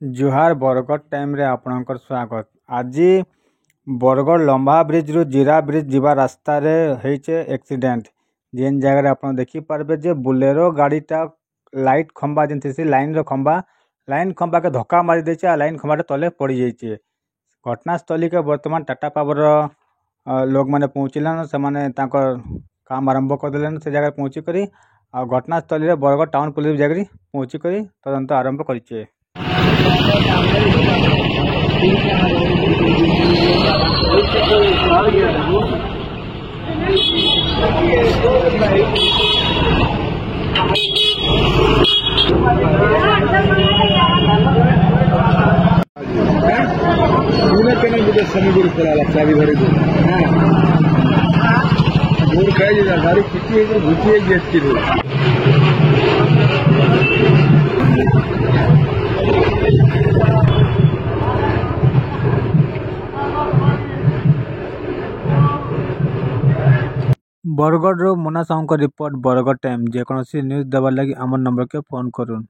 जुहार Bargarh time रे आपणकर स्वागत। आज बरगढ़ लंबा ब्रिज रु जीरा ब्रिज जीवा रास्ता रे होइचे एक्सीडेंट। जेन जगह आप देखी पारबे जे बुलेरो गाड़ीटा लाइट खंबा जेन थी लाइन खंबा के धक्का मारी देचे आ लाइन खंबा तले पड़ जाइए। घटनास्थली के वर्तमान टाटा पावर लोग मैंने पहुँचलन से काम आरंभ करदेन से जगह पहुँचिक घटनास्थली बरगढ़ टाउन पुलिस जगह पहुँचिक तदंत आरंभ करें। समुद्र चला चाबी धरी दूर खाई गाड़ी खिची घुसी गेट की बरगढ़ मुना साहू रिपोर्ट बरगढ़ टाइम जेकोसी न्यूज देवार लगी आम नंबर के फोन करूँ।